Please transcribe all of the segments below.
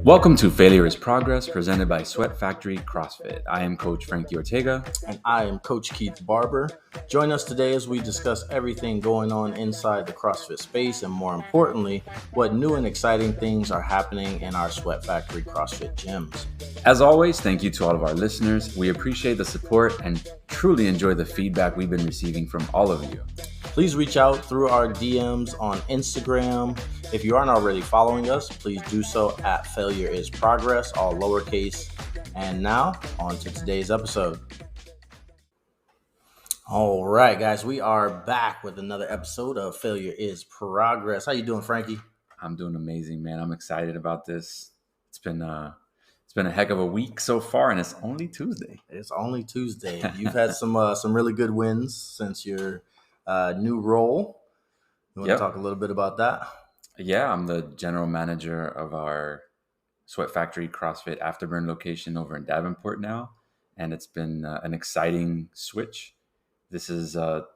Welcome to Failure is Progress, presented by Sweat Factory CrossFit. I am Coach Frankie Ortega. And I am Coach Keith Barber. Join us today as we discuss everything going on inside the CrossFit space and, more importantly, what new and exciting things are happening in our Sweat Factory CrossFit gyms. As always, thank you to all of our listeners. We appreciate the support and truly enjoy the feedback we've been receiving from all of you. Please reach out through our DMs on Instagram. If you aren't already following us, please do so at Failure is Progress, all lowercase. And now, on to today's episode. All right, guys, we are back with another episode of Failure is Progress. How you doing, Frankie? I'm doing amazing, man. I'm excited about this. It's been a heck of a week so far, and it's only Tuesday. It's only Tuesday. You've had some really good wins since your new role. You want to talk a little bit about that? Yeah, I'm the general manager of our Sweat Factory CrossFit Afterburn location over in Davenport now, and it's been an exciting switch. This is the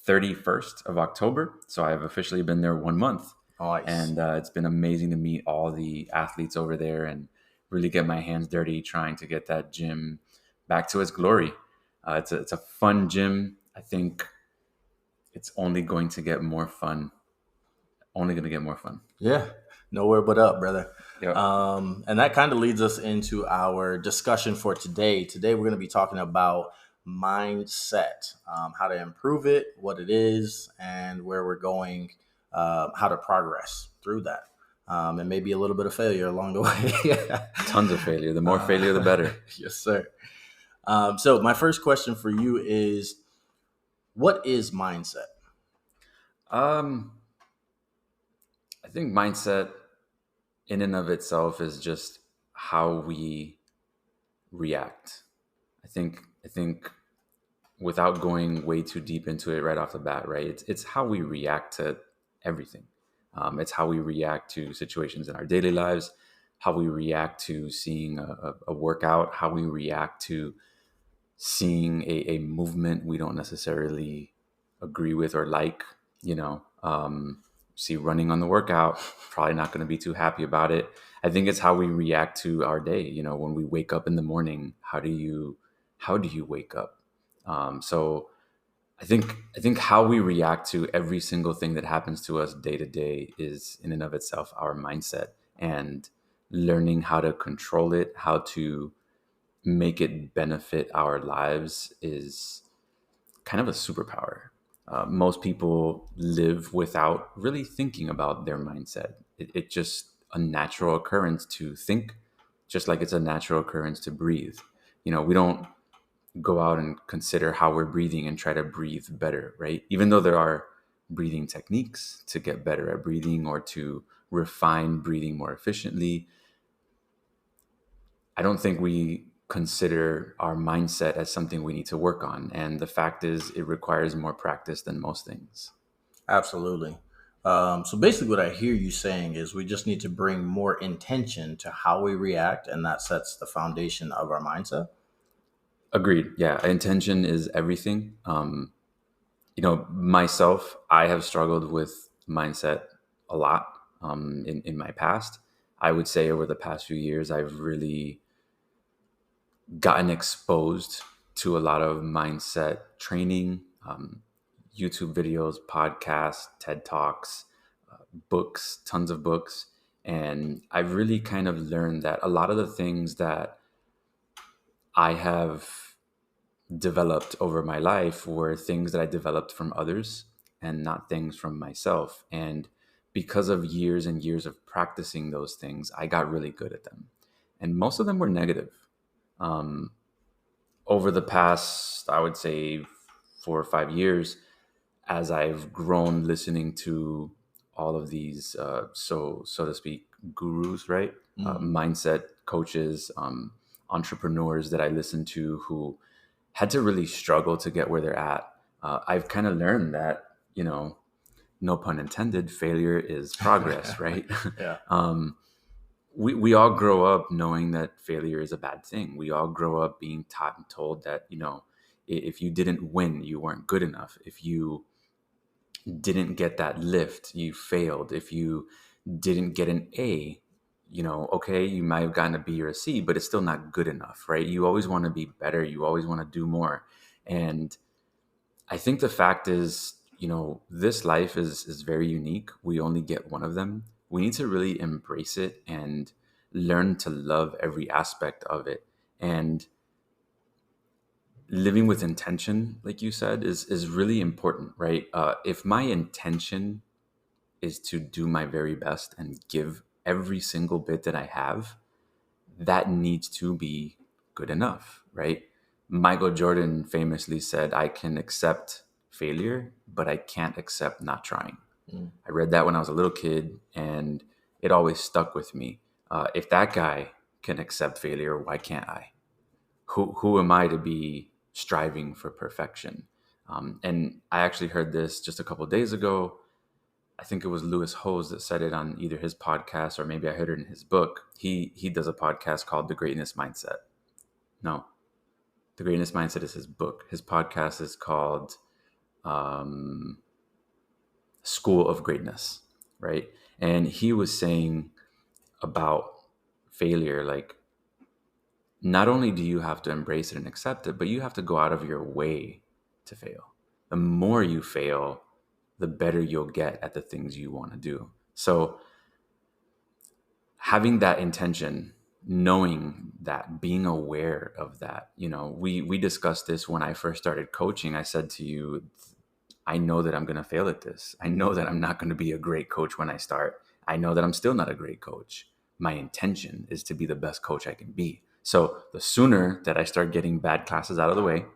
31st of October, so I've officially been there 1 month. Nice. And it's been amazing to meet all the athletes over there and really get my hands dirty trying to get that gym back to its glory. It's a fun gym. I think it's only going to get more fun. Yeah, nowhere but up, brother. Yep. And that kind of leads us into our discussion for today. Today, we're going to be talking about mindset, how to improve it, what it is, and where we're going, how to progress through that. And maybe a little bit of failure along the way. Tons of failure. The more failure, the better. Yes, sir. So my first question for you is, what is mindset? I think mindset in and of itself is just how we react. I think without going way too deep into it right off the bat, right? It's how we react to everything. It's how we react to situations in our daily lives, how we react to seeing a workout, how we react to seeing a movement we don't necessarily agree with or like, see running on the workout, probably not going to be too happy about it. I think it's how we react to our day. When we wake up in the morning, how do you wake up? So I think how we react to every single thing that happens to us day to day is in and of itself our mindset, and learning how to control it, how to make it benefit our lives is kind of a superpower. Most people live without really thinking about their mindset. It's just a natural occurrence to think, just like it's a natural occurrence to breathe. We don't go out and consider how we're breathing and try to breathe better, right? Even though there are breathing techniques to get better at breathing or to refine breathing more efficiently, I don't think we consider our mindset as something we need to work on. And the fact is, it requires more practice than most things. Absolutely. So basically what I hear you saying is we just need to bring more intention to how we react, and that sets the foundation of our mindset. Agreed. Yeah. Intention is everything. Myself, I have struggled with mindset a lot in my past. I would say over the past few years, I've really gotten exposed to a lot of mindset training, YouTube videos, podcasts, TED Talks, books, tons of books. And I've really kind of learned that a lot of the things that I have developed over my life were things that I developed from others and not things from myself. And because of years and years of practicing those things, I got really good at them. And most of them were negative. Over the past, I would say 4 or 5 years, as I've grown listening to all of these, so to speak, gurus, right? Mindset coaches, entrepreneurs that I listen to who had to really struggle to get where they're at. I've kind of learned that, no pun intended, failure is progress, right? Yeah. We all grow up knowing that failure is a bad thing. We all grow up being taught and told that, if you didn't win, you weren't good enough. If you didn't get that lift, you failed. If you didn't get an A, okay, you might have gotten a B or a C, but it's still not good enough, right? You always want to be better. You always want to do more. And I think the fact is, this life is very unique. We only get one of them. We need to really embrace it and learn to love every aspect of it. And living with intention, like you said, is really important, right? If my intention is to do my very best and give every single bit that I have, that needs to be good enough, right? Michael Jordan famously said, I can accept failure, but I can't accept not trying. Mm. I read that when I was a little kid, and it always stuck with me. If that guy can accept failure, why can't I? Who am I to be striving for perfection? And I actually heard this just a couple of days ago. I think it was Lewis Hose that said it on either his podcast or maybe I heard it in his book. He does a podcast called The Greatness Mindset. No, The Greatness Mindset is his book. His podcast is called um, School of Greatness, right? And he was saying about failure, like, not only do you have to embrace it and accept it, but you have to go out of your way to fail. The more you fail, the better you'll get at the things you want to do. So having that intention, knowing that, being aware of that, we discussed this when I first started coaching. I said to you, I know that I'm going to fail at this. I know that I'm not going to be a great coach when I start. I know that I'm still not a great coach. My intention is to be the best coach I can be. So the sooner that I start getting bad classes out of the way,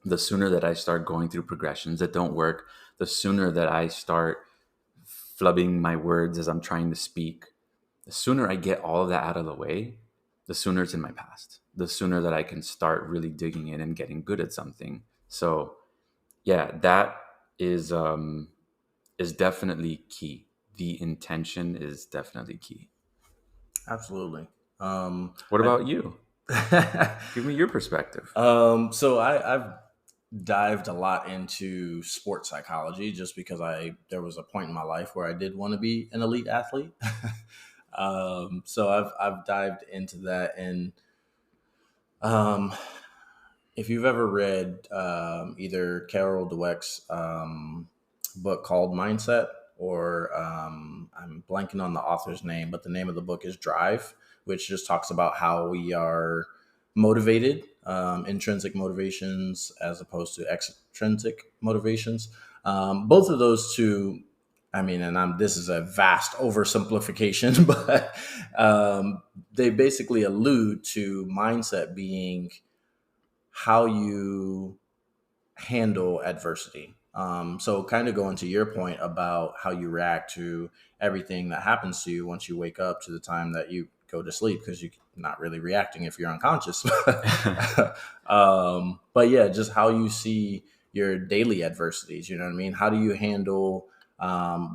the sooner that I start going through progressions that don't work, the sooner that I start flubbing my words as I'm trying to speak, the sooner I get all of that out of the way, the sooner it's in my past, the sooner that I can start really digging in and getting good at something. So yeah, that is definitely key. The intention is definitely key. Absolutely. What about you? Give me your perspective. So I've dived a lot into sports psychology just because there was a point in my life where I did want to be an elite athlete. So I've dived into that, and um, if you've ever read either Carol Dweck's book called Mindset, or I'm blanking on the author's name, but the name of the book is Drive, which just talks about how we are motivated, intrinsic motivations as opposed to extrinsic motivations. Both of those two, I mean, and this is a vast oversimplification, but they basically allude to mindset being how you handle adversity. So kind of going to your point about how you react to everything that happens to you once you wake up to the time that you go to sleep, because you're not really reacting if you're unconscious. But yeah, just how you see your daily adversities, you know what I mean? How do you handle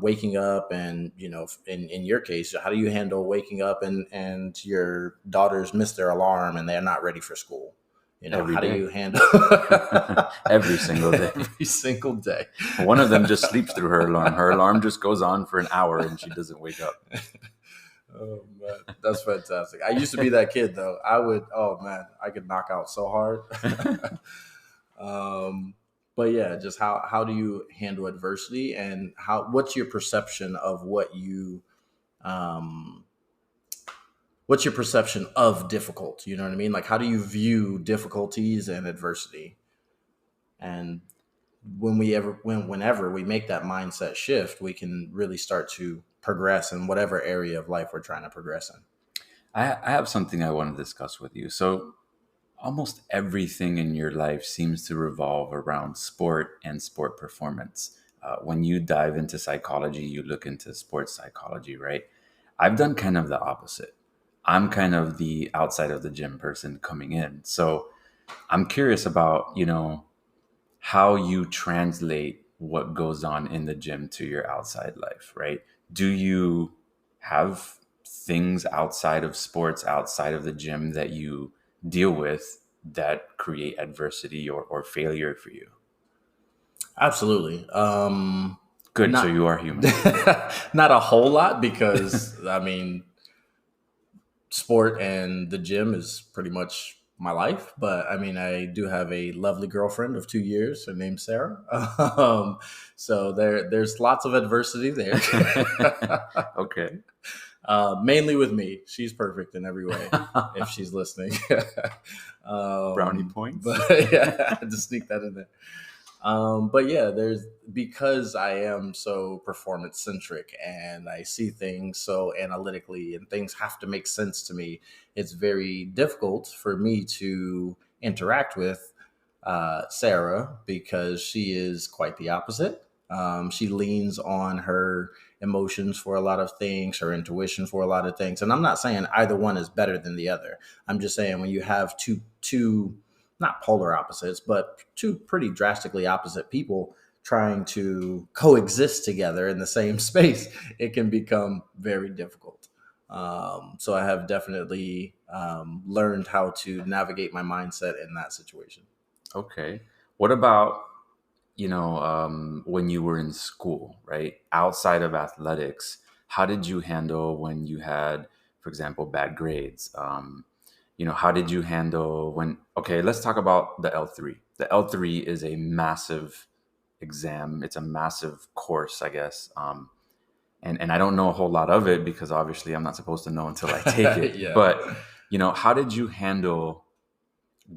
waking up, and, in your case, how do you handle waking up and your daughters miss their alarm and they're not ready for school? Every How do day. you handle Every single day. every single day? One of them just sleeps through her alarm. Her alarm just goes on for an hour and she doesn't wake up. Oh man, that's fantastic. I used to be that kid though. Oh man, I could knock out so hard. But yeah, just how do you handle adversity, and what's your perception of um, what's your perception of difficult? You know what I mean? Like, how do you view difficulties and adversity? And whenever we make that mindset shift, we can really start to progress in whatever area of life we're trying to progress in. I have something I want to discuss with you. So almost everything in your life seems to revolve around sport and sport performance. When you dive into psychology, you look into sports psychology, right? I've done kind of the opposite. I'm kind of the outside of the gym person coming in. So I'm curious about, how you translate what goes on in the gym to your outside life, right? Do you have things outside of sports, outside of the gym that you deal with that create adversity or failure for you? Absolutely. Good. So Not you are human. not a whole lot because I mean, sport and the gym is pretty much my life. But I mean, I do have a lovely girlfriend of 2 years. Her name's Sarah. So there's lots of adversity there. Okay. Mainly with me. She's perfect in every way. If she's listening, Brownie points. but yeah, I had to sneak that in there. But yeah, there's because I am so performance centric and I see things so analytically and things have to make sense to me. It's very difficult for me to interact with Sarah because she is quite the opposite. She leans on her emotions for a lot of things, her intuition for a lot of things. And I'm not saying either one is better than the other. I'm just saying when you have two not polar opposites, but two pretty drastically opposite people trying to coexist together in the same space, it can become very difficult. So I have definitely learned how to navigate my mindset in that situation. Okay. What about, when you were in school, right? Outside of athletics, how did you handle when you had, for example, bad grades? How did you handle okay, let's talk about the L3. The L3 is a massive exam. It's a massive course, I guess. And I don't know a whole lot of it because obviously I'm not supposed to know until I take it. Yeah. But, how did you handle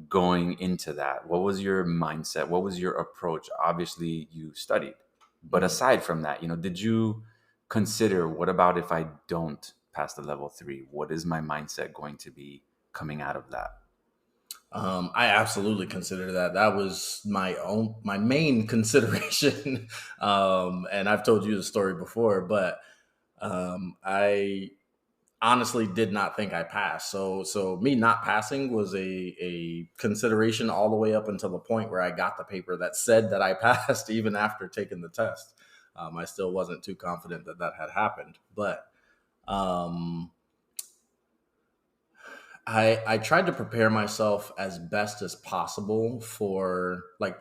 going into that? What was your mindset? What was your approach? Obviously, you studied, but aside from that, did you consider what about if I don't pass the level 3? What is my mindset going to be coming out of that? I absolutely consider that. That was my main consideration. And I've told you the story before, but I honestly did not think I passed. So me not passing was a consideration all the way up until the point where I got the paper that said that I passed, even after taking the test. I still wasn't too confident that that had happened, but um, I tried to prepare myself as best as possible for like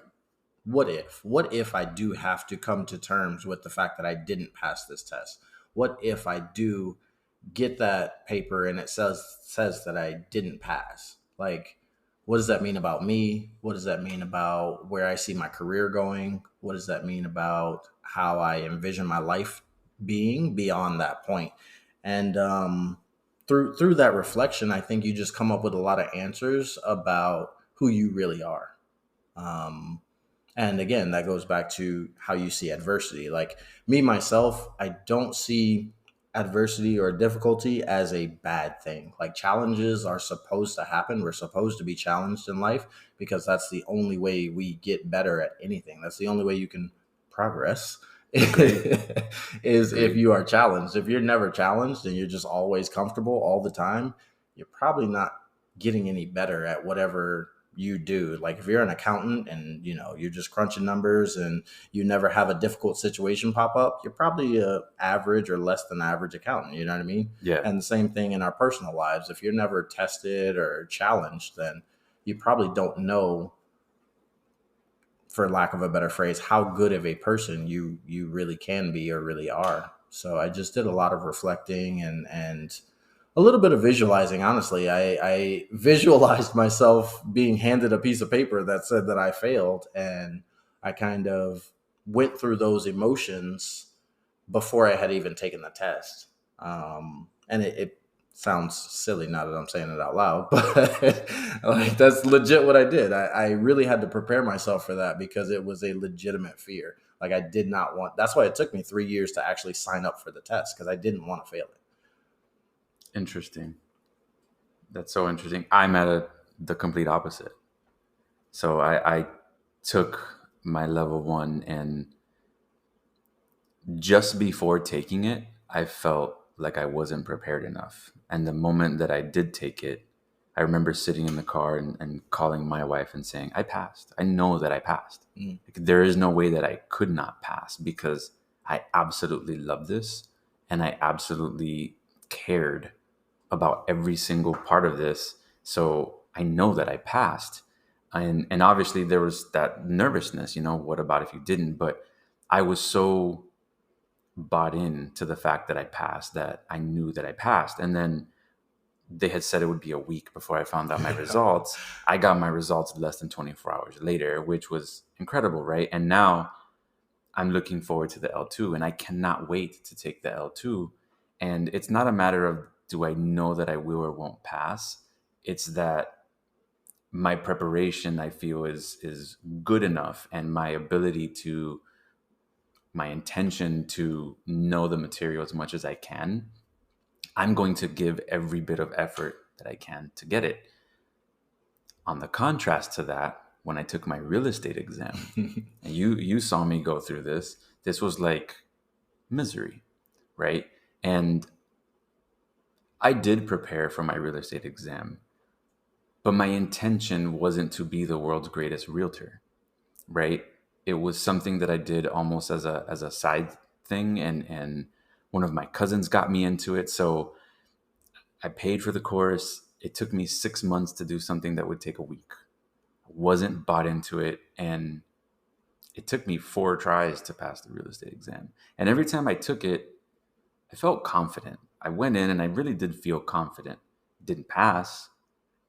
what if I do have to come to terms with the fact that I didn't pass this test? What if I do get that paper and it says that I didn't pass? Like, what does that mean about me? What does that mean about where I see my career going? What does that mean about how I envision my life being beyond that point? And through that reflection, I think you just come up with a lot of answers about who you really are. Um, and again, that goes back to how you see adversity. Like me, myself, I don't see adversity or difficulty as a bad thing. Like challenges are supposed to happen. We're supposed to be challenged in life because that's the only way we get better at anything. That's the only way you can progress Agreed. is if Agreed. you are challenged. If you're never challenged and you're just always comfortable all the time, you're probably not getting any better at whatever you do. Like if you're an accountant and you're just crunching numbers and you never have a difficult situation pop up, you're probably a average or less than average accountant. You know what I mean? Yeah. And the same thing in our personal lives. If you're never tested or challenged, then you probably don't know, for lack of a better phrase, how good of a person you really can be or really are. So I just did a lot of reflecting and a little bit of visualizing. Honestly, I visualized myself being handed a piece of paper that said that I failed, and I kind of went through those emotions before I had even taken the test. And it sounds silly now that I'm saying it out loud, but like that's legit what I did. I really had to prepare myself for that because it was a legitimate fear. Like I did not want. That's why it took me 3 years to actually sign up for the test because I didn't want to fail it. Interesting. That's so interesting. I'm at the complete opposite. So I took my level 1, and just before taking it, I felt like I wasn't prepared enough. And the moment that I did take it, I remember sitting in the car and calling my wife and saying, I passed. I know that I passed. Mm. Like, there is no way that I could not pass because I absolutely love this and I absolutely cared about every single part of this. So I know that I passed. And obviously there was that nervousness, what about if you didn't? But I was so bought in to the fact that I passed, that I knew that I passed. And then they had said it would be a week before I found out my results. I got my results less than 24 hours later, which was incredible, right? And now I'm looking forward to the L2 and I cannot wait to take the L2. And it's not a matter of do I know that I will or won't pass? It's that my preparation, I feel, is good enough, and my ability to, my intention to know the material as much as I can, I'm going to give every bit of effort that I can to get it. On the contrast to that, when I took my real estate exam, and you saw me go through this, this was like misery, right? And I did prepare for my real estate exam, but my intention wasn't to be the world's greatest realtor, right? It was something that I did almost as a side thing, and one of my cousins got me into it. So I paid for the course. It took me 6 months to do something that would take a week. I wasn't bought into it, and it took me 4 tries to pass the real estate exam. And every time I took it, I felt confident. I went in and I really did feel confident. Didn't pass,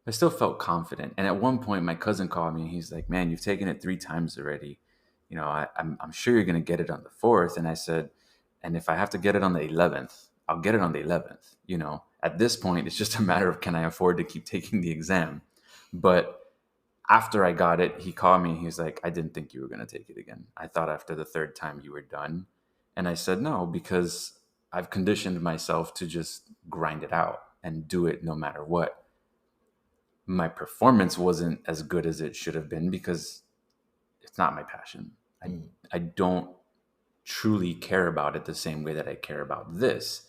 I still felt confident. And at one point, my cousin called me and he's like, "Man, you've taken it 3 times already. You know, I'm sure you're going to get it on the fourth." And I said, "And if I have to get it on the 11th, I'll get it on the 11th. You know, at this point, it's just a matter of can I afford to keep taking the exam?" But after I got it, he called me and he was like, "I didn't think you were going to take it again. I thought after the third time you were done." And I said, "No, because I've conditioned myself to just grind it out and do it no matter what." My performance wasn't as good as it should have been because it's not my passion. I don't truly care about it the same way that I care about this.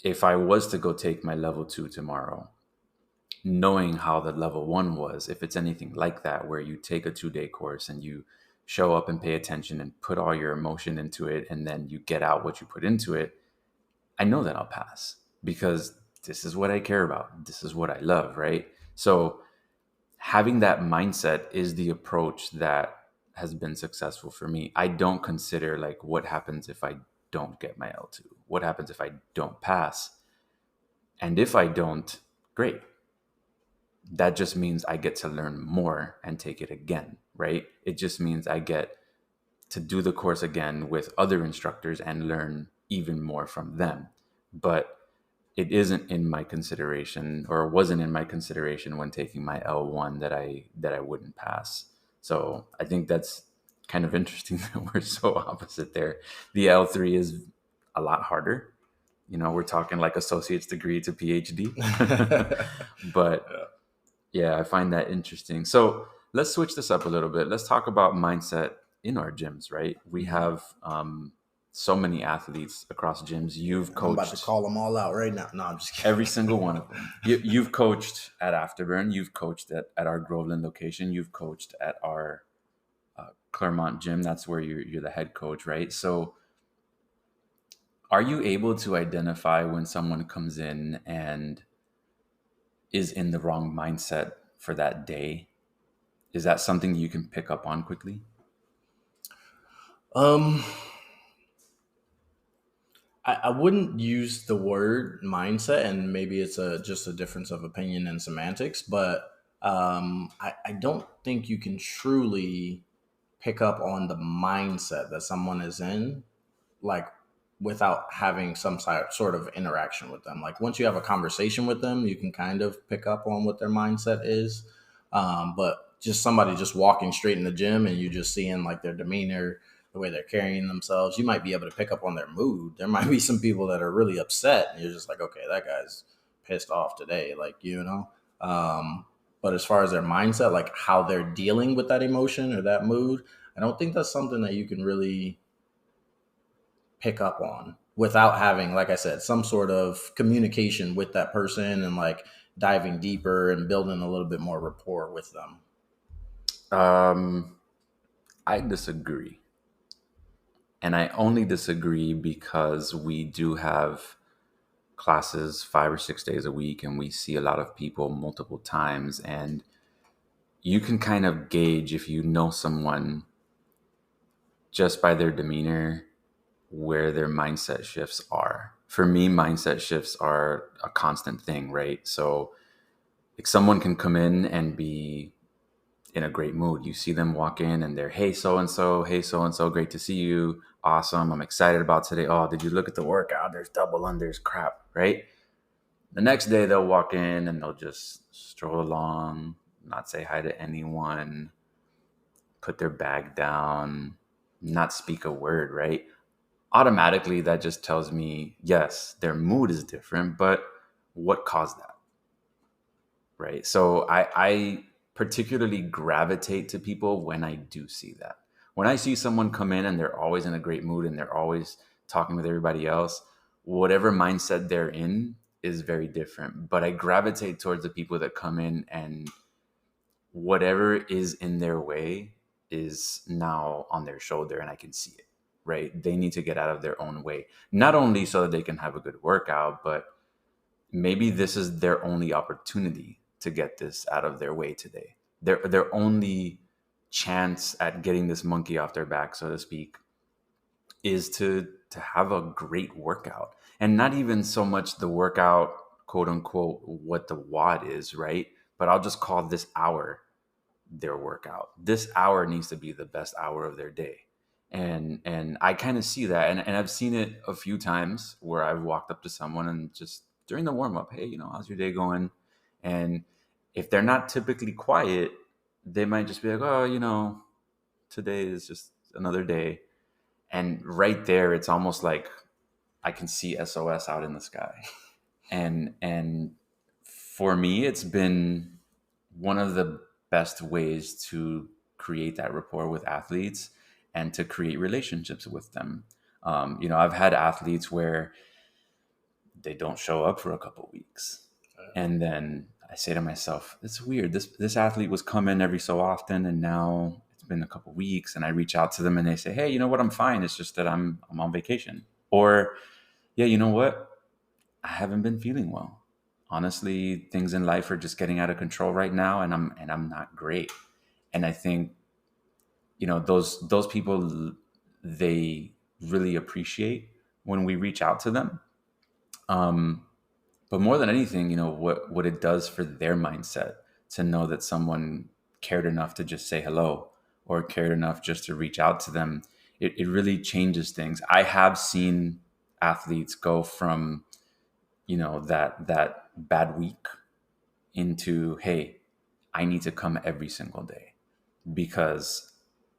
If I was to go take my level 2 tomorrow, knowing how the level 1 was, if it's anything like that, where you take a 2-day course and you show up and pay attention and put all your emotion into it, and then you get out what you put into it, I know that I'll pass because this is what I care about. This is what I love, right? So having that mindset is the approach that has been successful for me. I don't consider like what happens if I don't get my L2? What happens if I don't pass? And if I don't, great. That just means I get to learn more and take it again, right? It just means I get to do the course again with other instructors and learn even more from them. But it isn't in my consideration, or wasn't in my consideration when taking my L1, that I wouldn't pass. So I think that's kind of interesting that we're so opposite there. The L3 is a lot harder. You know, we're talking like associate's degree to PhD. But yeah, I find that interesting. So let's switch this up a little bit. Let's talk about mindset in our gyms, right? We have so many athletes across gyms. You've coached. I'm about to call them all out right now. No, I'm just kidding. Every single one of them. You've coached at Afterburn. You've coached at our Groveland location. You've coached at our Claremont gym. That's where you're the head coach, right? So are you able to identify when someone comes in and is in the wrong mindset for that day? Is that something you can pick up on quickly? I wouldn't use the word mindset, and maybe it's just a difference of opinion and semantics, but I don't think you can truly pick up on the mindset that someone is in, like without having some sort of interaction with them. Like once you have a conversation with them, you can kind of pick up on what their mindset is. But just somebody just walking straight in the gym and you just seeing like their demeanor, the way they're carrying themselves, you might be able to pick up on their mood. There might be some people that are really upset and you're just like, okay, that guy's pissed off today. Like, you know, but as far as their mindset, like how they're dealing with that emotion or that mood, I don't think that's something that you can really pick up on without having, like I said, some sort of communication with that person and like diving deeper and building a little bit more rapport with them. I disagree. And I only disagree because we do have classes 5 or 6 days a week and we see a lot of people multiple times, and you can kind of gauge if you know someone just by their demeanor where their mindset shifts are. For me, mindset shifts are a constant thing, right? So like someone can come in and be in a great mood. You see them walk in and they're, hey, so and so, hey, so and so, great to see you. Awesome. I'm excited about today. Oh, did you look at the workout? There's double unders, crap, right? The next day they'll walk in and they'll just stroll along, not say hi to anyone, put their bag down, not speak a word, right? Automatically that just tells me, yes, their mood is different, but what caused that? Right. So I particularly gravitate to people when I do see that. When I see someone come in and they're always in a great mood and they're always talking with everybody else, whatever mindset they're in is very different. But I gravitate towards the people that come in and whatever is in their way is now on their shoulder and I can see it. Right. They need to get out of their own way, not only so that they can have a good workout, but maybe this is their only opportunity to get this out of their way today. Their only chance at getting this monkey off their back, so to speak, is to have a great workout. And not even so much the workout, quote unquote, what the WOD is, right? But I'll just call this hour their workout. This hour needs to be the best hour of their day. And I kind of see that. And I've seen it a few times where I've walked up to someone and just during the warm up, hey, how's your day going? And if they're not typically quiet, they might just be like, oh, today is just another day. And right there, it's almost like I can see SOS out in the sky. And for me, it's been one of the best ways to create that rapport with athletes and to create relationships with them. I've had athletes where they don't show up for a couple weeks, and then I say to myself, it's weird. This athlete was coming every so often, and now it's been a couple weeks, and I reach out to them, and they say, hey, you know what? I'm fine. It's just that I'm on vacation, or yeah, you know what? I haven't been feeling well. Honestly, things in life are just getting out of control right now, and I'm not great. And I think those people, they really appreciate when we reach out to them. But more than anything, what it does for their mindset to know that someone cared enough to just say hello or cared enough just to reach out to them, it really changes things. I have seen athletes go from that bad week into, hey, I need to come every single day because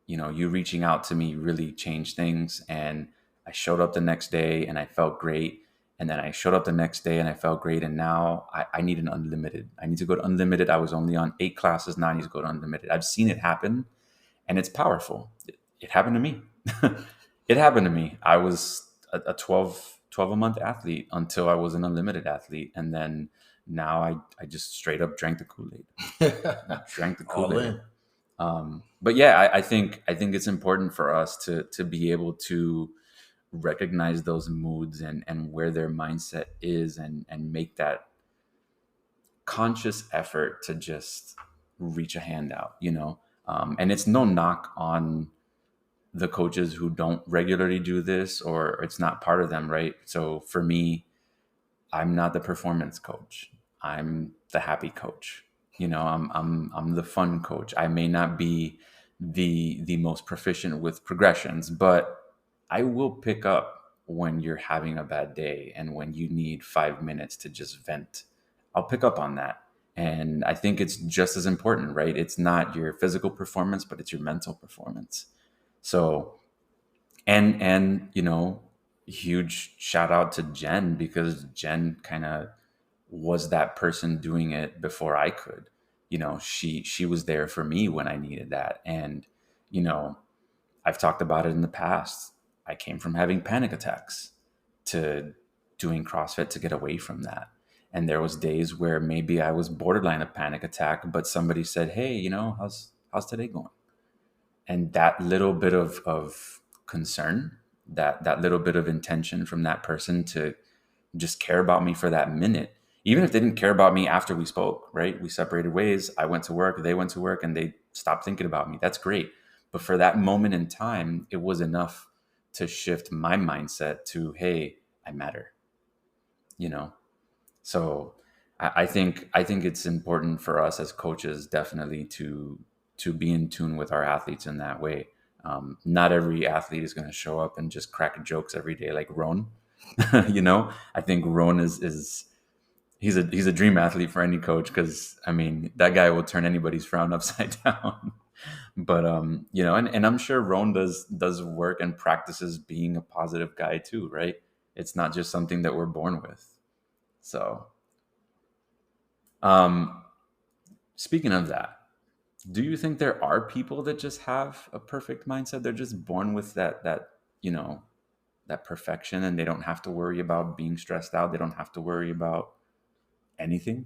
you reaching out to me really changed things. And I showed up the next day and I felt great, and then I showed up the next day and I felt great, and now I need an unlimited. I need to go to unlimited. I was only on 8 classes, now I need to go to unlimited. I've seen it happen, and it's powerful. It happened to me. It happened to me. I was a 12 a month athlete until I was an unlimited athlete. And then now I just straight up drank the Kool-Aid. Drank the All Kool-Aid. in. But yeah, I think it's important for us to be able to recognize those moods and where their mindset is and make that conscious effort to just reach a hand out. And it's no knock on the coaches who don't regularly do this, or it's not part of them, right? So for me, I'm not the performance coach. I'm the happy coach. I'm the fun coach. I may not be the most proficient with progressions, but I will pick up when you're having a bad day and when you need 5 minutes to just vent. I'll pick up on that. And I think it's just as important, right? It's not your physical performance, but it's your mental performance. So, and huge shout out to Jen, because Jen kind of was that person doing it before I could. She was there for me when I needed that. And you know I've talked about it in the past. I came from having panic attacks to doing CrossFit to get away from that. And there was days where maybe I was borderline a panic attack, but somebody said, hey, how's today going? And that little bit of concern, that little bit of intention from that person to just care about me for that minute, even if they didn't care about me after we spoke, right? We separated ways. I went to work, they went to work, and they stopped thinking about me. That's great. But for that moment in time, it was enough to shift my mindset to, hey, I matter, you know? So I think it's important for us as coaches definitely to be in tune with our athletes in that way. Not every athlete is going to show up and just crack jokes every day like Ron. I think Ron is he's a dream athlete for any coach, because I mean that guy will turn anybody's frown upside down. But and I'm sure Ron does work and practices being a positive guy too, right? It's not just something that we're born with. So um, speaking of that, do you think there are people that just have a perfect mindset? They're just born with that you know that perfection, and they don't have to worry about being stressed out. They don't have to worry about anything.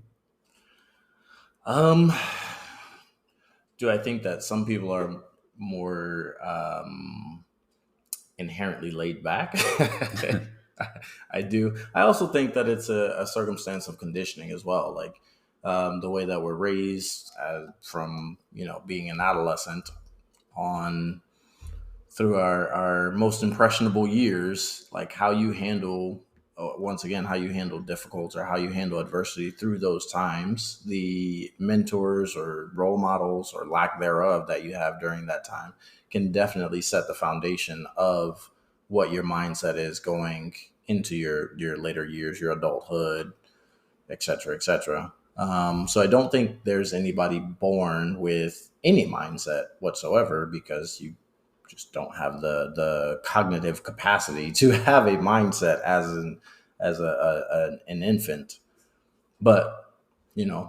Um, do I think that some people are more inherently laid back? I do. I also think that it's a circumstance of conditioning as well. Like the way that we're raised from, being an adolescent on through our most impressionable years, like how you handle, once again, how you handle difficult or how you handle adversity through those times, the mentors or role models or lack thereof that you have during that time can definitely set the foundation of what your mindset is going into your later years, your adulthood, et cetera, et cetera. So I don't think there's anybody born with any mindset whatsoever, because you just don't have the cognitive capacity to have a mindset as an infant. But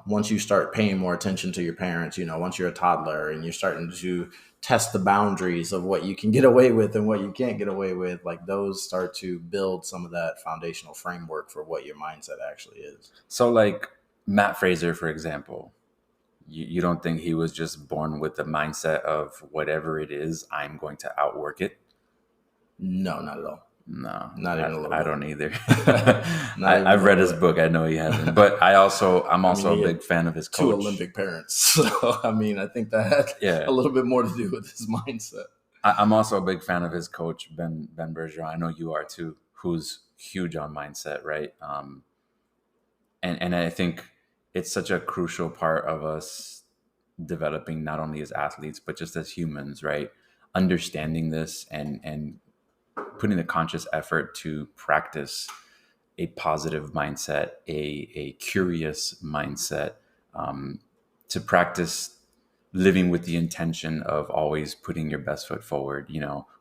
once you start paying more attention to your parents, once you're a toddler and you're starting to test the boundaries of what you can get away with and what you can't get away with, like those start to build some of that foundational framework for what your mindset actually is. So, like Matt Fraser, for example, you don't think he was just born with the mindset of whatever it is, I'm going to outwork it? No, not at all. No, Not even a little I bit. don't either. Not even a I've read little his bit. book. I know he hasn't, but I'm also he a had big fan of his two coach. Olympic parents. So, I think that had Yeah, a little bit more to do with his mindset. I'm also a big fan of his coach, Ben Bergeron. I know you are too, who's huge on mindset, right? And I think it's such a crucial part of us developing not only as athletes but just as humans, right? Understanding this and putting a conscious effort to practice a positive mindset, a curious mindset, um, to practice living with the intention of always putting your best foot forward,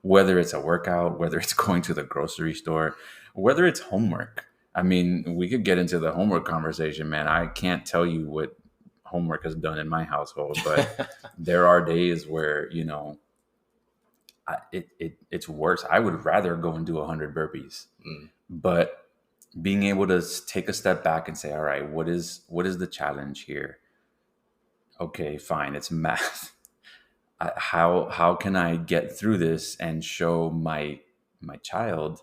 whether it's a workout, whether it's going to the grocery store, whether it's homework. I mean, we could get into the homework conversation, man. I can't tell you what homework is done in my household, but there are days where, it's worse. I would rather go and do 100 burpees. Mm. But being able to take a step back and say, all right, what is the challenge here? Okay, fine, it's math. How can I get through this and show my child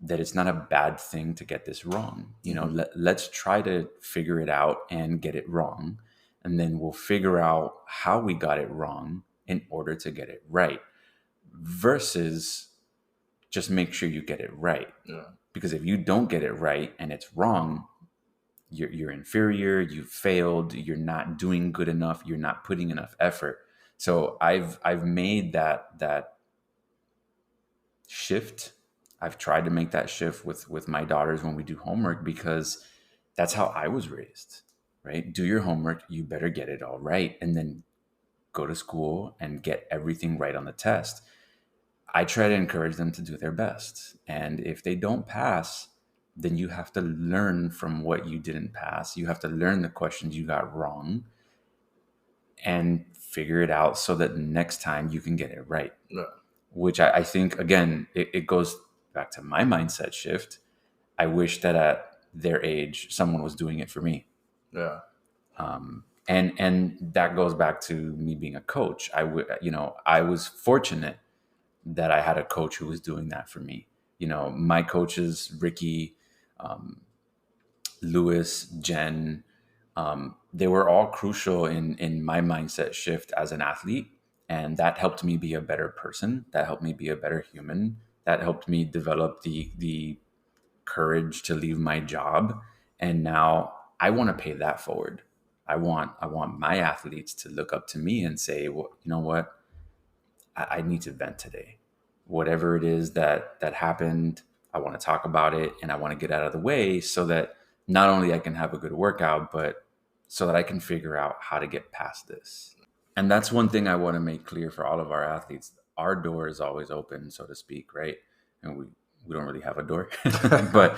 that it's not a bad thing to get this wrong? Let's try to figure it out and get it wrong, and then we'll figure out how we got it wrong in order to get it right, versus just make sure you get it right. Yeah. Because if you don't get it right and it's wrong, you're inferior, you failed, you're not doing good enough, you're not putting enough effort. So I've made that shift. I've tried to make that shift with my daughters when we do homework, because that's how I was raised, right? Do your homework, you better get it all right, and then go to school and get everything right on the test. I try to encourage them to do their best. And if they don't pass, then you have to learn from what you didn't pass. You have to learn the questions you got wrong and figure it out so that next time you can get it right. Yeah. Which I think, again, it goes back to my mindset shift. I wish that at their age, someone was doing it for me. Yeah. And that goes back to me being a coach. I was fortunate that I had a coach who was doing that for me. My coaches, Ricky, Lewis, Jen, they were all crucial in my mindset shift as an athlete. And that helped me be a better person. That helped me be a better human. that helped me develop the courage to leave my job. And now I want to pay that forward. I want my athletes to look up to me and say, well, you know what, I need to vent today. Whatever it is that happened, I want to talk about it and I want to get out of the way so that not only I can have a good workout, but so that I can figure out how to get past this. And that's one thing I want to make clear for all of our athletes. Our door is always open, so to speak, right? And we don't really have a door. but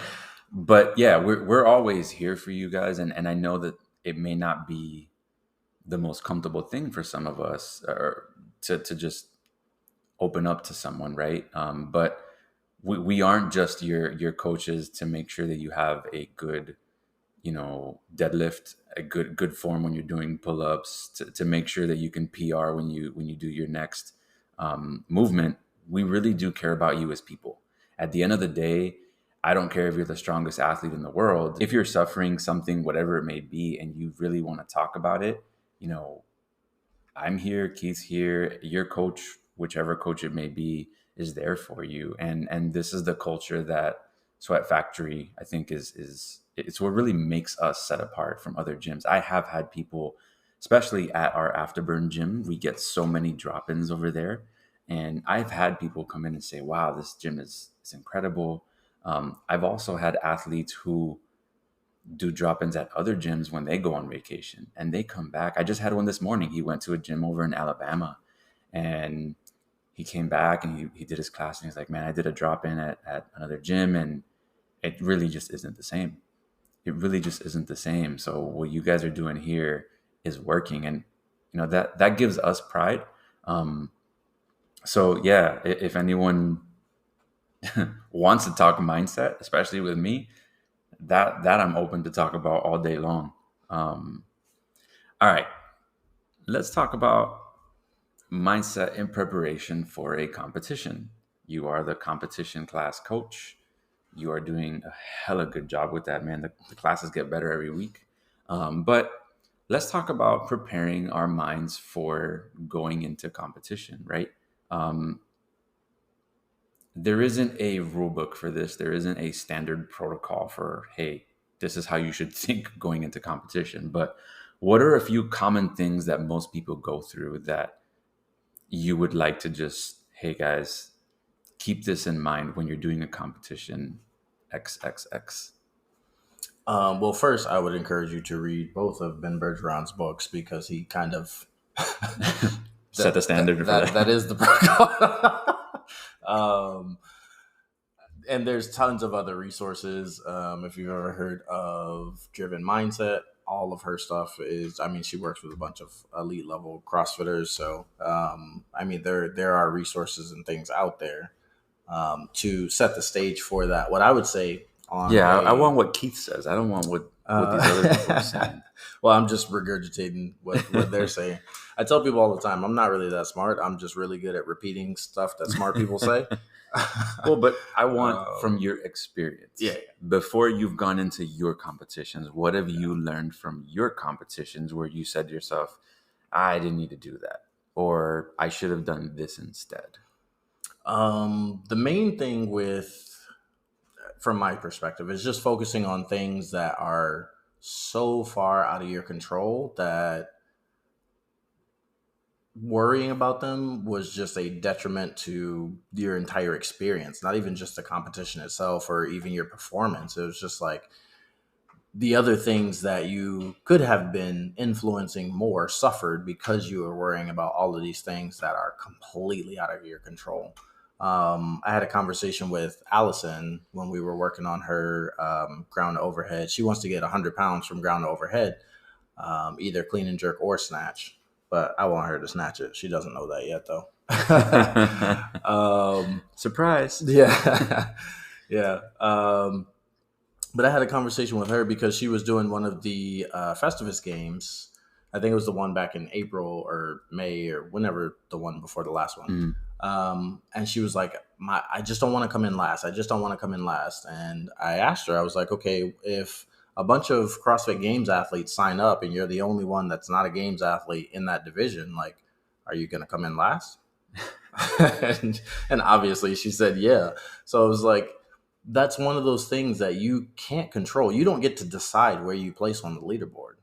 but yeah, we're always here for you guys. And I know that it may not be the most comfortable thing for some of us, or to just open up to someone, right? But we aren't just your coaches to make sure that you have a good, deadlift, a good form when you're doing pull-ups, to make sure that you can PR when you do your next movement. We really do care about you as people. At the end of the day, I don't care if you're the strongest athlete in the world. If you're suffering something, whatever it may be, and you really want to talk about it, I'm here, Keith's here, your coach, whichever coach it may be, is there for you. And this is the culture that Sweat Factory, I think, is it's what really makes us set apart from other gyms. I have had people, especially at our Afterburn gym, we get so many drop-ins over there. And I've had people come in and say, wow, this gym is incredible. I've also had athletes who do drop-ins at other gyms when they go on vacation and they come back. I just had one this morning. He went to a gym over in Alabama and he came back and he did his class and he's like, man, I did a drop-in at another gym and it really just isn't the same. It really just isn't the same. So what you guys are doing here is working, and that gives us pride. So yeah, if anyone wants to talk mindset, especially with me, that I'm open to talk about all day long. All right, let's talk about mindset in preparation for a competition. You are the competition class coach. You are doing a hella good job with that, man. The classes get better every week. But let's talk about preparing our minds for going into competition, right? There isn't a rule book for this. There isn't a standard protocol for, hey, this is how you should think going into competition. But what are a few common things that most people go through that you would like to just, hey guys, keep this in mind when you're doing a competition XXX? Well, first, I would encourage you to read both of Ben Bergeron's books because he kind of Set the standard for that. That is the protocol. And there's tons of other resources. If you've ever heard of Driven Mindset, all of her stuff is, she works with a bunch of elite level CrossFitters. So, there are resources and things out there to set the stage for that. What I would say I want what Keith says. I don't want what these other people are saying. Well, I'm just regurgitating what they're saying. I tell people all the time, I'm not really that smart. I'm just really good at repeating stuff that smart people say. Well, but I want from your experience. Yeah. Before you've gone into your competitions, what have you learned from your competitions where you said to yourself, I didn't need to do that, or I should have done this instead? The main thing from my perspective, is just focusing on things that are so far out of your control that worrying about them was just a detriment to your entire experience, not even just the competition itself or even your performance. It was just like the other things that you could have been influencing more suffered because you were worrying about all of these things that are completely out of your control. I had a conversation with Allison when we were working on her ground to overhead. She wants to get 100 pounds from ground to overhead, either clean and jerk or snatch. But I want her to snatch it. She doesn't know that yet, though. Surprise. Yeah. Yeah. But I had a conversation with her because she was doing one of the Festivus games. I think it was the one back in April or May or whenever, the one before the last one. And she was like, I just don't want to come in last. I just don't want to come in last. And I asked her, I was like, okay, if a bunch of CrossFit Games athletes sign up and you're the only one that's not a Games athlete in that division, like, are you going to come in last? and obviously she said yeah. So it was like, that's one of those things that you can't control. You don't get to decide where you place on the leaderboard.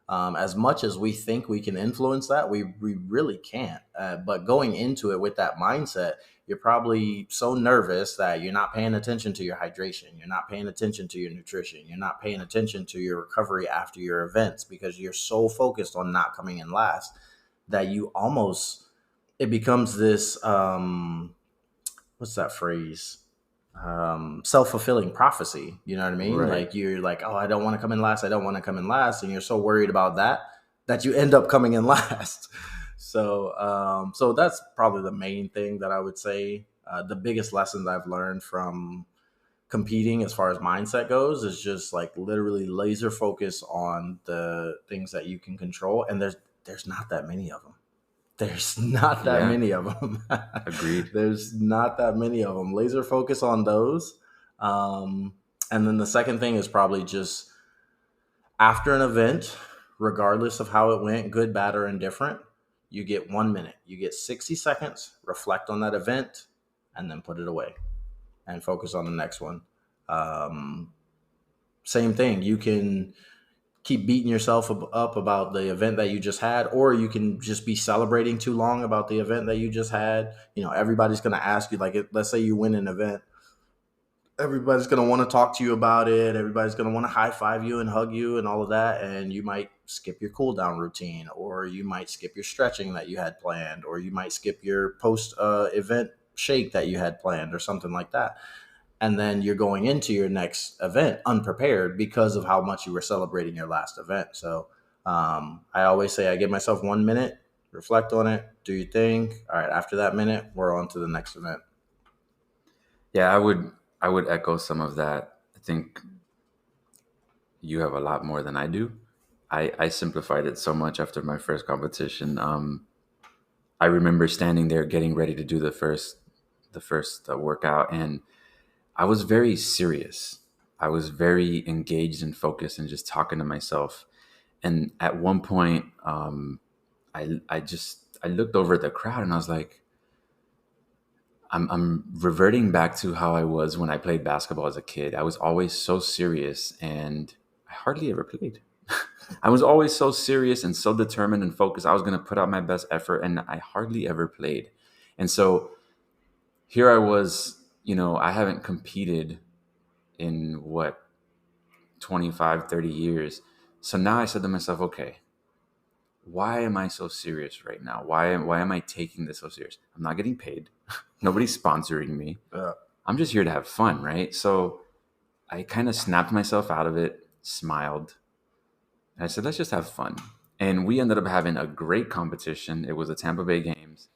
As much as we think we can influence that, we really can't. But going into it with that mindset, you're probably so nervous that you're not paying attention to your hydration, you're not paying attention to your nutrition, you're not paying attention to your recovery after your events, because you're so focused on not coming in last that you almost, it becomes this what's that phrase, self-fulfilling prophecy. You know what I mean? Right. Like, you're like, oh, I don't want to come in last, I don't want to come in last, and you're so worried about that that you end up coming in last. So that's probably the main thing that I would say. The biggest lessons I've learned from competing as far as mindset goes is just like literally laser focus on the things that you can control, and there's not that many of them. There's not that Yeah. many of them. Agreed. There's not that many of them. Laser focus on those. Um, and then the second thing is probably just after an event, regardless of how it went, good, bad, or indifferent, you get 1 minute. You get 60 seconds, reflect on that event, and then put it away and focus on the next one. Um, Same thing. You can keep beating yourself up about the event that you just had, or you can just be celebrating too long about the event that you just had. You know, everybody's going to ask you, like, let's say you win an event, everybody's going to want to talk to you about it, everybody's going to want to high five you and hug you and all of that, and you might skip your cool down routine, or you might skip your stretching that you had planned, or you might skip your post event shake that you had planned, or something like that. And then you're going into your next event unprepared because of how much you were celebrating your last event. So I always say I give myself 1 minute, reflect on it, do your thing. All right, after that minute, we're on to the next event. Yeah, I would echo some of that. I think you have a lot more than I do. I simplified it so much after my first competition. I remember standing there getting ready to do the first workout, and I was very serious. I was very engaged and focused and just talking to myself. And at one point, I looked over at the crowd and I was like, I'm reverting back to how I was when I played basketball as a kid. I was always so serious and I hardly ever played. I was always so serious and so determined and focused. I was going to put out my best effort and I hardly ever played. And so here I was, I haven't competed in what, 25, 30 years. So now I said to myself, okay, why am I so serious right now? Why am I taking this so serious? I'm not getting paid. Nobody's sponsoring me. Yeah. I'm just here to have fun, right? So I kind of snapped myself out of it, smiled, and I said, let's just have fun. And we ended up having a great competition. It was the Tampa Bay Games.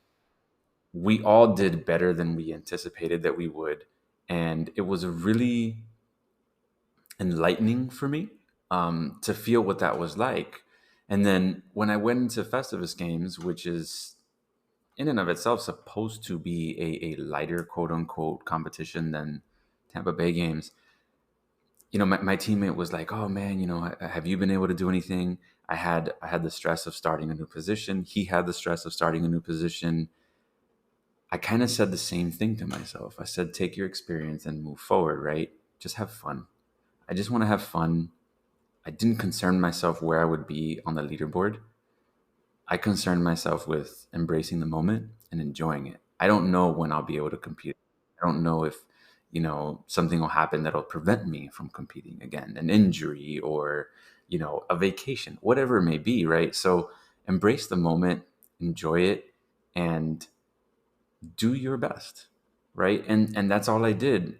We all did better than we anticipated that we would. And it was really enlightening for me to feel what that was like. And then when I went into Festivus Games, which is in and of itself supposed to be a lighter quote unquote competition than Tampa Bay Games, my teammate was like, oh man, have you been able to do anything? I had the stress of starting a new position. He had the stress of starting a new position. I kind of said the same thing to myself. I said, take your experience and move forward, right? Just have fun. I just want to have fun. I didn't concern myself where I would be on the leaderboard. I concerned myself with embracing the moment and enjoying it. I don't know when I'll be able to compete. I don't know if, something will happen that'll prevent me from competing again, an injury or, a vacation, whatever it may be, right? So embrace the moment, enjoy it, and do your best, right? And that's all I did.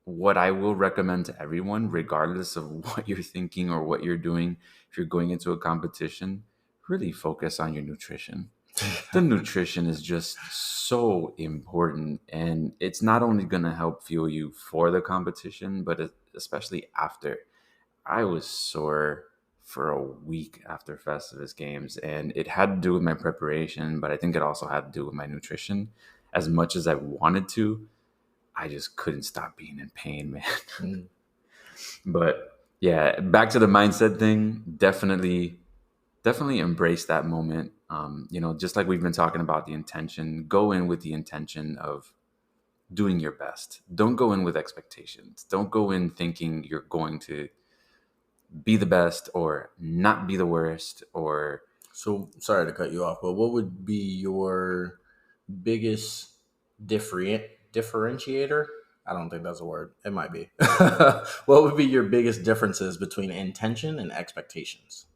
What I will recommend to everyone, regardless of what you're thinking or what you're doing, if you're going into a competition, really focus on your nutrition. The nutrition is just so important, and it's not only going to help fuel you for the competition, but especially after. I was sore for a week after Festivus Games, and it had to do with my preparation, but I think it also had to do with my nutrition. As much as I wanted to, I just couldn't stop being in pain, man. Mm. But yeah, back to the mindset thing. Definitely embrace that moment. Just like we've been talking about the intention, go in with the intention of doing your best. Don't go in with expectations. Don't go in thinking you're going to be the best or not be the worst or So sorry to cut you off, but what would be your biggest differentiator? I don't think that's a word. It might be. What would be your biggest differences between intention and expectations?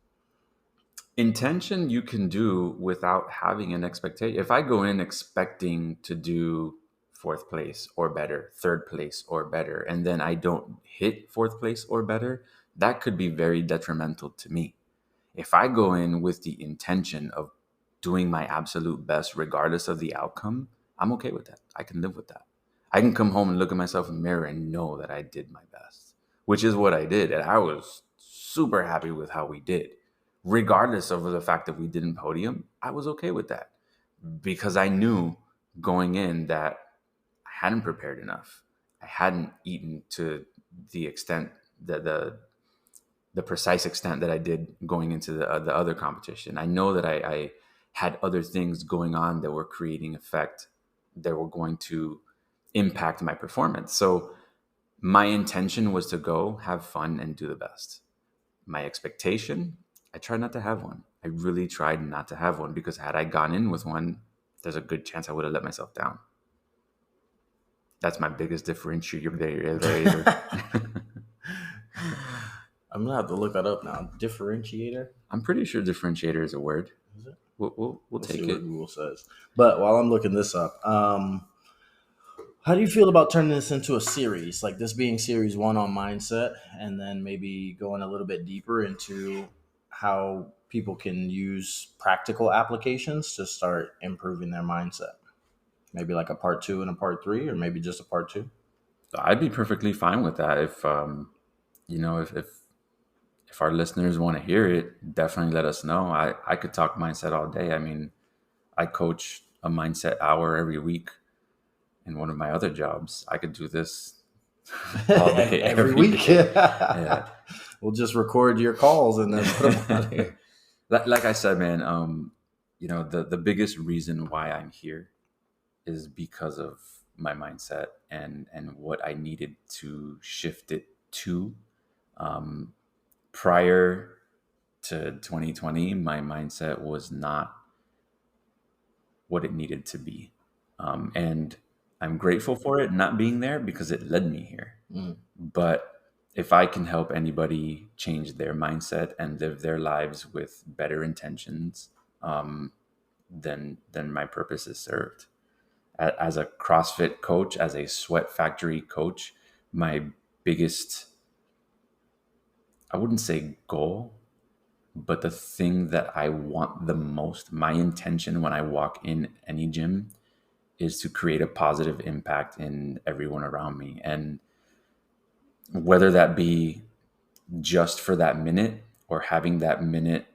intention you can do without having an expectation. If I go in expecting to do fourth place or better, third place or better, and then I don't hit fourth place or better, that could be very detrimental to me. If I go in with the intention of doing my absolute best, regardless of the outcome, I'm okay with that. I can live with that. I can come home and look at myself in the mirror and know that I did my best, which is what I did. And I was super happy with how we did. Regardless of the fact that we didn't podium, I was okay with that because I knew going in that I hadn't prepared enough. I hadn't eaten to the extent that the precise extent that I did going into the other competition. I know that I had other things going on that were creating effect that were going to impact my performance. So my intention was to go have fun and do the best. My expectation, I tried not to have one. I really tried not to have one because had I gone in with one, there's a good chance I would have let myself down. That's my biggest differentiator. I'm gonna have to look that up now. Differentiator. I'm pretty sure differentiator is a word. Is it? We'll Let's take see what it. Google says. But while I'm looking this up, how do you feel about turning this into a series, like this being series one on mindset, and then maybe going a little bit deeper into how people can use practical applications to start improving their mindset? Maybe like a part two and a part three, or maybe just a part two. I'd be perfectly fine with that if if our listeners want to hear it, definitely let us know. I could talk mindset all day. I mean, I coach a mindset hour every week in one of my other jobs. I could do this all day, Every every week. day. Yeah. We'll just record your calls and then put them on here. Like I said, man, the biggest reason why I'm here is because of my mindset and what I needed to shift it to. Um, Prior to 2020, my mindset was not what it needed to be. And I'm grateful for it not being there because it led me here. Mm. But if I can help anybody change their mindset and live their lives with better intentions, then my purpose is served. As a CrossFit coach, as a Sweat Factory coach, my biggest, I wouldn't say goal, but the thing that I want the most, my intention when I walk in any gym is to create a positive impact in everyone around me. And whether that be just for that minute or having that minute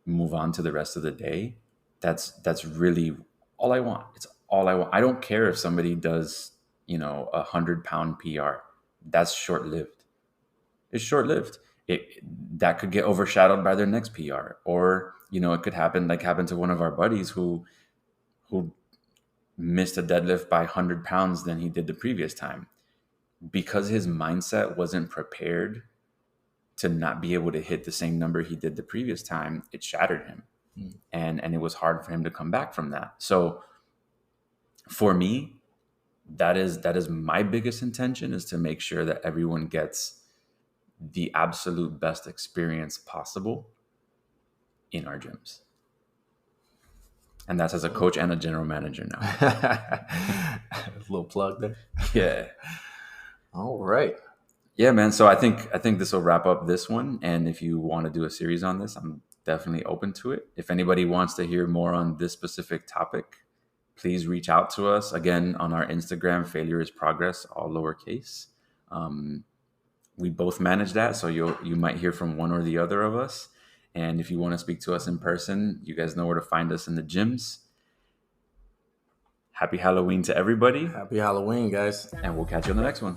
move on to the rest of the day, that's really all I want. It's all I want. I don't care if somebody does, 100-pound PR. That's short lived. It's short lived. It that could get overshadowed by their next PR, or it could happen like happened to one of our buddies who missed a deadlift by 100 pounds than he did the previous time because his mindset wasn't prepared to not be able to hit the same number he did the previous time. It shattered him. And it was hard for him to come back from that. So for me, that is my biggest intention, is to make sure that everyone gets the absolute best experience possible in our gyms. And that's as a coach and a general manager now. A little plug there. Yeah. All right. Yeah, man. So I think this will wrap up this one. And if you want to do a series on this, I'm definitely open to it. If anybody wants to hear more on this specific topic, please reach out to us again on our Instagram. Failure is progress, all lowercase. We both manage that, so you might hear from one or the other of us. And if you want to speak to us in person, you guys know where to find us in the gyms. Happy Halloween to everybody. Happy Halloween, guys. And we'll catch you on the next one.